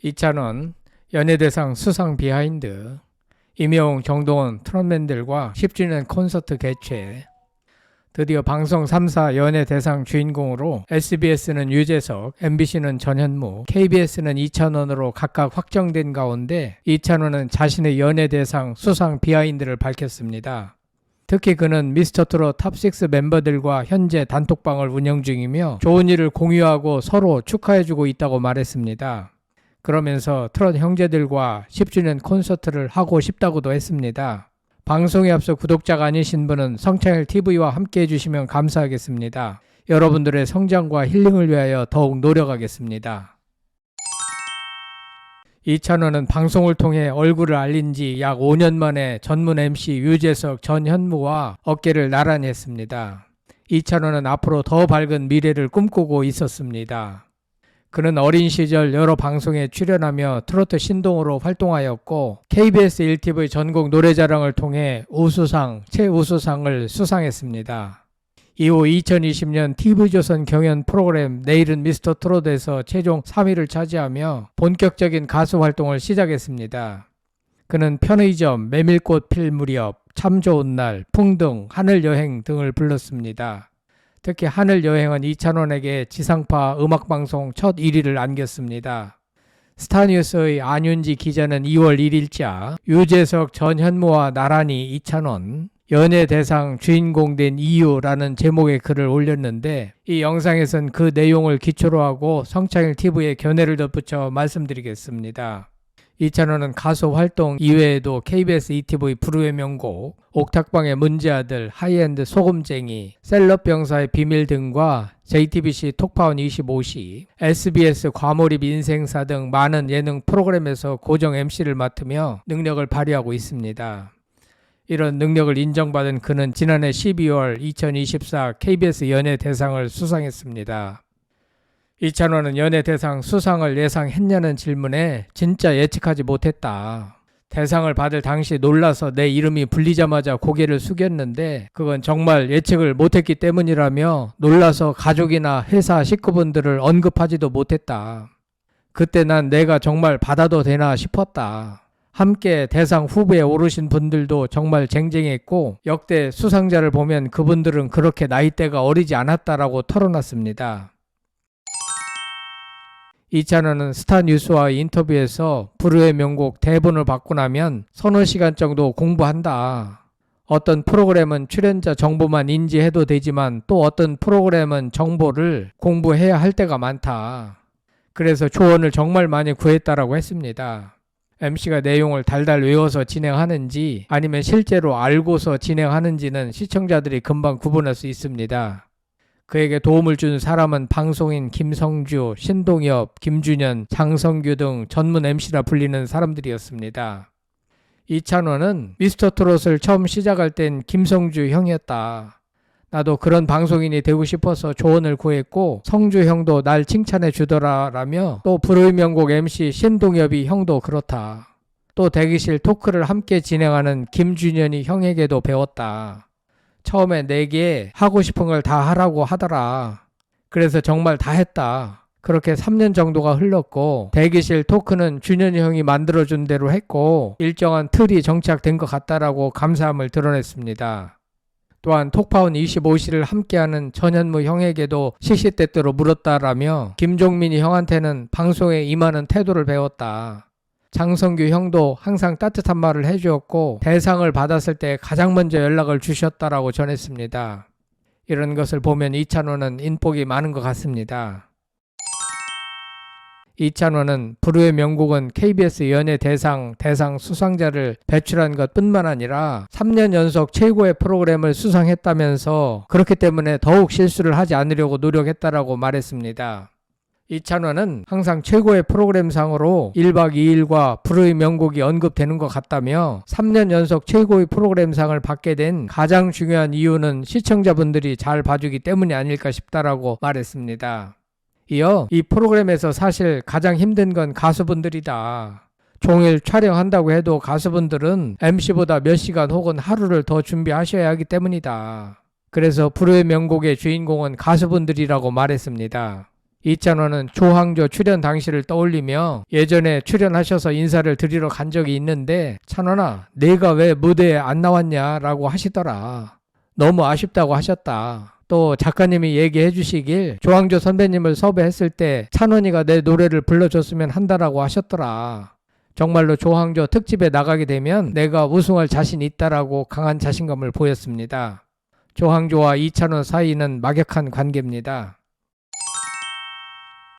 이찬원 연예대상 수상 비하인드, 임영웅, 정동원, 트롯맨들과 10주년 콘서트 개최. 드디어 방송 3사 연예대상 주인공으로 SBS는 유재석, MBC는 전현무, KBS는 이찬원으로 각각 확정된 가운데 이찬원은 자신의 연예대상 수상 비하인드를 밝혔습니다. 특히 그는 미스터트롯 탑6 멤버들과 현재 단톡방을 운영 중이며 좋은 일을 공유하고 서로 축하해주고 있다고 말했습니다. 그러면서 트롯 형제들과 10주년 콘서트를 하고 싶다고도 했습니다. 방송에 앞서 구독자가 아니신 분은 성창일TV와 함께 해주시면 감사하겠습니다. 여러분들의 성장과 힐링을 위하여 더욱 노력하겠습니다. 이찬원은 방송을 통해 얼굴을 알린 지 약 5년 만에 전문 MC 유재석, 전현무와 어깨를 나란히 했습니다. 이찬원은 앞으로 더 밝은 미래를 꿈꾸고 있었습니다. 그는 어린 시절 여러 방송에 출연하며 트로트 신동으로 활동하였고 KBS 1TV 전국 노래자랑을 통해 우수상, 최우수상을 수상했습니다. 이후 2020년 TV조선 경연 프로그램 내일은 미스터트롯에서 최종 3위를 차지하며 본격적인 가수 활동을 시작했습니다. 그는 편의점, 메밀꽃 필 무렵, 참 좋은 날, 풍등, 하늘여행 등을 불렀습니다. 특히 하늘여행은 이찬원에게 지상파 음악방송 첫 1위를 안겼습니다. 스타뉴스의 안윤지 기자는 2월 1일자 유재석, 전현무와 나란히 이찬원 연예대상 주인공 된 이유라는 제목의 글을 올렸는데 이 영상에선 그 내용을 기초로 하고 성창일TV의 견해를 덧붙여 말씀드리겠습니다. 이찬원은 가수 활동 이외에도 KBS ETV 불후의 명곡, 옥탑방의 문제아들, 하이엔드 소금쟁이, 셀럽 병사의 비밀 등과 JTBC 톡파원 25시, SBS 과몰입 인생사 등 많은 예능 프로그램에서 고정 MC를 맡으며 능력을 발휘하고 있습니다. 이런 능력을 인정받은 그는 지난해 12월 2024 KBS 연예대상을 수상했습니다. 이찬원은 연예대상 수상을 예상했냐는 질문에 진짜 예측하지 못했다. 대상을 받을 당시 놀라서 내 이름이 불리자마자 고개를 숙였는데 그건 정말 예측을 못했기 때문이라며 놀라서 가족이나 회사 식구분들을 언급하지도 못했다. 그때 난 내가 정말 받아도 되나 싶었다. 함께 대상 후보에 오르신 분들도 정말 쟁쟁했고 역대 수상자를 보면 그분들은 그렇게 나이대가 어리지 않았다라고 털어놨습니다. 이찬원은 스타뉴스와의 인터뷰에서 불후의 명곡 대본을 받고 나면 서너 시간 정도 공부한다. 어떤 프로그램은 출연자 정보만 인지해도 되지만 또 어떤 프로그램은 정보를 공부해야 할 때가 많다. 그래서 조언을 정말 많이 구했다라고 했습니다. MC가 내용을 달달 외워서 진행하는지 아니면 실제로 알고서 진행하는지는 시청자들이 금방 구분할 수 있습니다. 그에게 도움을 준 사람은 방송인 김성주, 신동엽, 김준현, 장성규 등 전문 MC라 불리는 사람들이었습니다. 이찬원은 미스터트롯을 처음 시작할 땐 김성주 형이었다. 나도 그런 방송인이 되고 싶어서 조언을 구했고 성주 형도 날 칭찬해 주더라라며 또 불후의 명곡 MC 신동엽이 형도 그렇다. 또 대기실 토크를 함께 진행하는 김준현이 형에게도 배웠다. 처음에 내게 하고 싶은 걸 다 하라고 하더라. 그래서 정말 다 했다. 그렇게 3년 정도가 흘렀고 대기실 토크는 준현이 형이 만들어준 대로 했고 일정한 틀이 정착된 것 같다라고 감사함을 드러냈습니다. 또한 톡파원 25시를 함께하는 전현무 형에게도 시시때때로 물었다라며 김종민이 형한테는 방송에 임하는 태도를 배웠다. 장성규 형도 항상 따뜻한 말을 해주었고 대상을 받았을 때 가장 먼저 연락을 주셨다라고 전했습니다. 이런 것을 보면 이찬원은 인복이 많은 것 같습니다. 이찬원은 불후의 명곡은 KBS 연예대상 수상자를 배출한 것뿐만 아니라 3년 연속 최고의 프로그램을 수상했다면서 그렇기 때문에 더욱 실수를 하지 않으려고 노력했다라고 말했습니다. 이찬원은 항상 최고의 프로그램상으로 1박 2일과 불후의 명곡이 언급되는 것 같다며 3년 연속 최고의 프로그램상을 받게 된 가장 중요한 이유는 시청자분들이 잘 봐주기 때문이 아닐까 싶다라고 말했습니다. 이어 이 프로그램에서 사실 가장 힘든 건 가수분들이다. 종일 촬영한다고 해도 가수분들은 MC보다 몇 시간 혹은 하루를 더 준비하셔야 하기 때문이다. 그래서 불후의 명곡의 주인공은 가수분들이라고 말했습니다. 이찬원은 조항조 출연 당시를 떠올리며 예전에 출연하셔서 인사를 드리러 간 적이 있는데 찬원아 내가 왜 무대에 안 나왔냐라고 하시더라. 너무 아쉽다고 하셨다. 또 작가님이 얘기해 주시길 조항조 선배님을 섭외했을 때 찬원이가 내 노래를 불러줬으면 한다라고 하셨더라. 정말로 조항조 특집에 나가게 되면 내가 우승할 자신 있다라고 강한 자신감을 보였습니다. 조항조와 이찬원 사이는 막역한 관계입니다.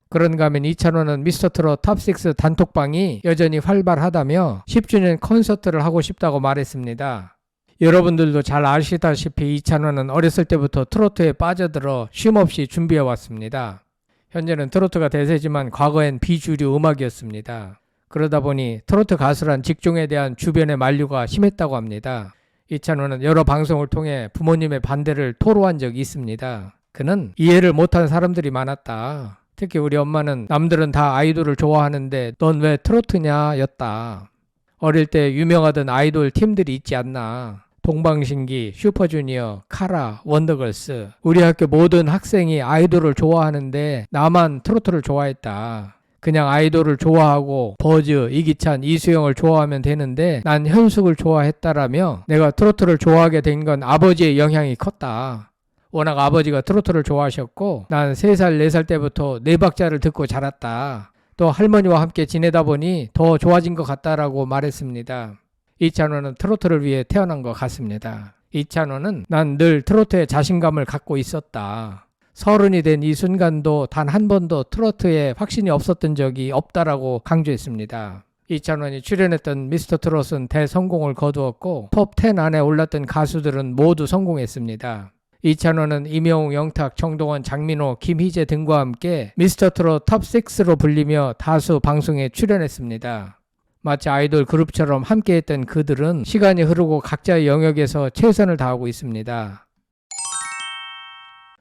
그런가 하면 이찬원은 미스터트롯 탑6 단톡방이 여전히 활발하다며 10주년 콘서트를 하고 싶다고 말했습니다. 여러분들도 잘 아시다시피 이찬원은 어렸을 때부터 트로트에 빠져들어 쉼없이 준비해왔습니다. 현재는 트로트가 대세지만 과거엔 비주류 음악이었습니다. 그러다 보니 트로트 가수란 직종에 대한 주변의 만류가 심했다고 합니다. 이찬원은 여러 방송을 통해 부모님의 반대를 토로한 적이 있습니다. 그는 이해를 못한 사람들이 많았다. 특히 우리 엄마는 남들은 다 아이돌을 좋아하는데 넌 왜 트로트냐 였다. 어릴 때 유명하던 아이돌 팀들이 있지 않나. 동방신기, 슈퍼주니어, 카라, 원더걸스. 우리 학교 모든 학생이 아이돌을 좋아하는데 나만 트로트를 좋아했다. 그냥 아이돌을 좋아하고 버즈, 이기찬, 이수영을 좋아하면 되는데 난 현숙을 좋아했다라며 내가 트로트를 좋아하게 된 건 아버지의 영향이 컸다. 워낙 아버지가 트로트를 좋아하셨고 난 3살, 4살 때부터 네 박자를 듣고 자랐다. 또 할머니와 함께 지내다 보니 더 좋아진 것 같다라고 말했습니다. 이찬원은 트로트를 위해 태어난 것 같습니다. 이찬원은 난 늘 트로트에 자신감을 갖고 있었다. 30이 된 이 순간도 단 한 번도 트로트에 확신이 없었던 적이 없다라고 강조했습니다. 이찬원이 출연했던 미스터트롯은 대성공을 거두었고 톱10 안에 올랐던 가수들은 모두 성공했습니다. 이찬원은 임영웅, 영탁, 정동원, 장민호, 김희재 등과 함께 미스터트롯 탑6로 불리며 다수 방송에 출연했습니다. 마치 아이돌 그룹처럼 함께했던 그들은 시간이 흐르고 각자의 영역에서 최선을 다하고 있습니다.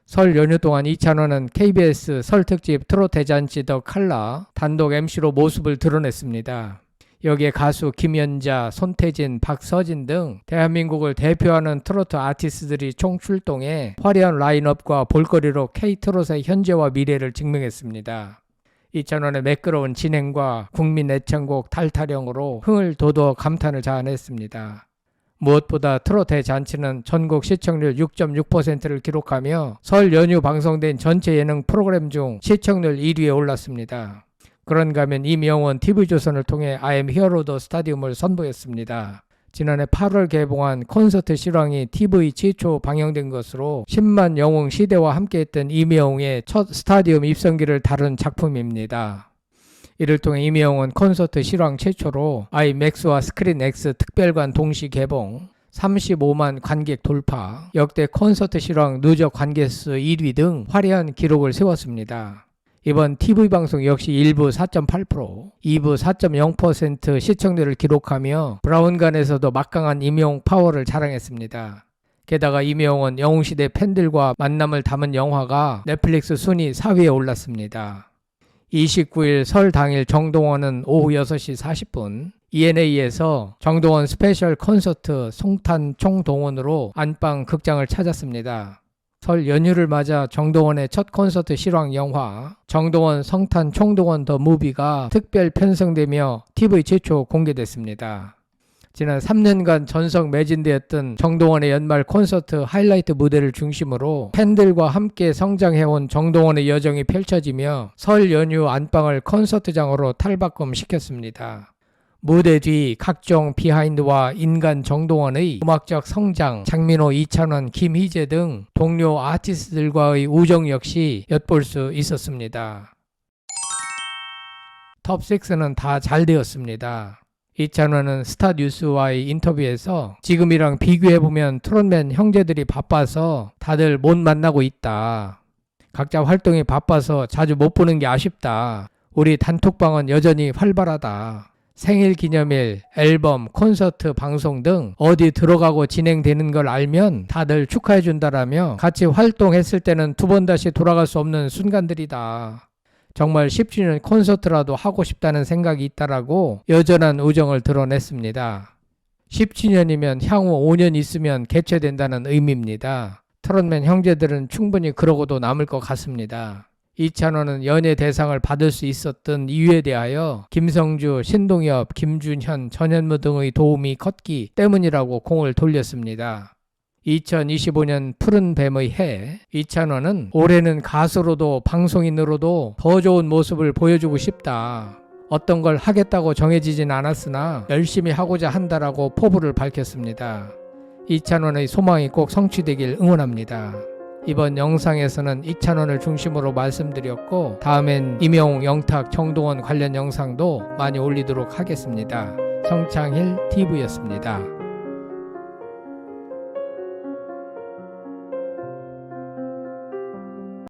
설 연휴 동안 이찬원은 KBS 설 특집 트롯 대잔치 더 칼라 단독 MC로 모습을 드러냈습니다. 여기에 가수 김연자, 손태진, 박서진 등 대한민국을 대표하는 트로트 아티스트들이 총출동해 화려한 라인업과 볼거리로 K트롯의 현재와 미래를 증명했습니다. 이찬원의 매끄러운 진행과 국민 애창곡 탈타령으로 흥을 돋워 감탄을 자아냈습니다. 무엇보다 트롯 대잔치는 전국 시청률 6.6%를 기록하며 설 연휴 방송된 전체 예능 프로그램 중 시청률 1위에 올랐습니다. 그런가 하면 임영원 TV조선을 통해 I am hero the stadium을 선보였습니다. 지난해 8월 개봉한 콘서트 실황이 TV 최초 방영된 것으로 10만 영웅 시대와 함께했던 임영웅의 첫 스타디움 입성기를 다룬 작품입니다. 이를 통해 임영웅은 콘서트 실황 최초로 아이맥스와 스크린X 특별관 동시 개봉, 35만 관객 돌파, 역대 콘서트 실황 누적 관객수 1위 등 화려한 기록을 세웠습니다. 이번 TV방송 역시 1부 4.8%, 2부 4.0% 시청률을 기록하며 브라운관에서도 막강한 임영웅 파워를 자랑했습니다. 게다가 임영웅은 영웅시대 팬들과 만남을 담은 영화가 넷플릭스 순위 4위에 올랐습니다. 29일 설 당일 정동원은 오후 6시 40분 ENA에서 정동원 스페셜 콘서트 송탄 총동원으로 안방 극장을 찾았습니다. 설 연휴를 맞아 정동원의 첫 콘서트 실황 영화 정동원 성탄 총동원 더 무비가 특별 편성되며 TV 최초 공개됐습니다. 지난 3년간 전석 매진되었던 정동원의 연말 콘서트 하이라이트 무대를 중심으로 팬들과 함께 성장해온 정동원의 여정이 펼쳐지며 설 연휴 안방을 콘서트장으로 탈바꿈시켰습니다. 무대 뒤 각종 비하인드와 인간 정동원의 음악적 성장, 장민호, 이찬원, 김희재 등 동료 아티스트들과의 우정 역시 엿볼 수 있었습니다. 톱6는 다 잘 되었습니다. 이찬원은 스타뉴스와의 인터뷰에서 지금이랑 비교해보면 트롯맨 형제들이 바빠서 다들 못 만나고 있다. 각자 활동이 바빠서 자주 못 보는 게 아쉽다. 우리 단톡방은 여전히 활발하다. 생일 기념일, 앨범, 콘서트, 방송 등 어디 들어가고 진행되는 걸 알면 다들 축하해준다라며 같이 활동했을 때는 두 번 다시 돌아갈 수 없는 순간들이다. 정말 10주년 콘서트라도 하고 싶다는 생각이 있다라고 여전한 우정을 드러냈습니다. 10주년이면 향후 5년 있으면 개최된다는 의미입니다. 트롯맨 형제들은 충분히 그러고도 남을 것 같습니다. 이찬원은 연예 대상을 받을 수 있었던 이유에 대하여 김성주, 신동엽, 김준현, 전현무 등의 도움이 컸기 때문이라고 공을 돌렸습니다. 2025년 푸른 뱀의 해, 이찬원은 올해는 가수로도 방송인으로도 더 좋은 모습을 보여주고 싶다. 어떤 걸 하겠다고 정해지진 않았으나 열심히 하고자 한다라고 포부를 밝혔습니다. 이찬원의 소망이 꼭 성취되길 응원합니다. 이번 영상에서는 이찬원을 중심으로 말씀드렸고 다음엔 임영웅, 영탁, 정동원 관련 영상도 많이 올리도록 하겠습니다. 성창일 TV였습니다.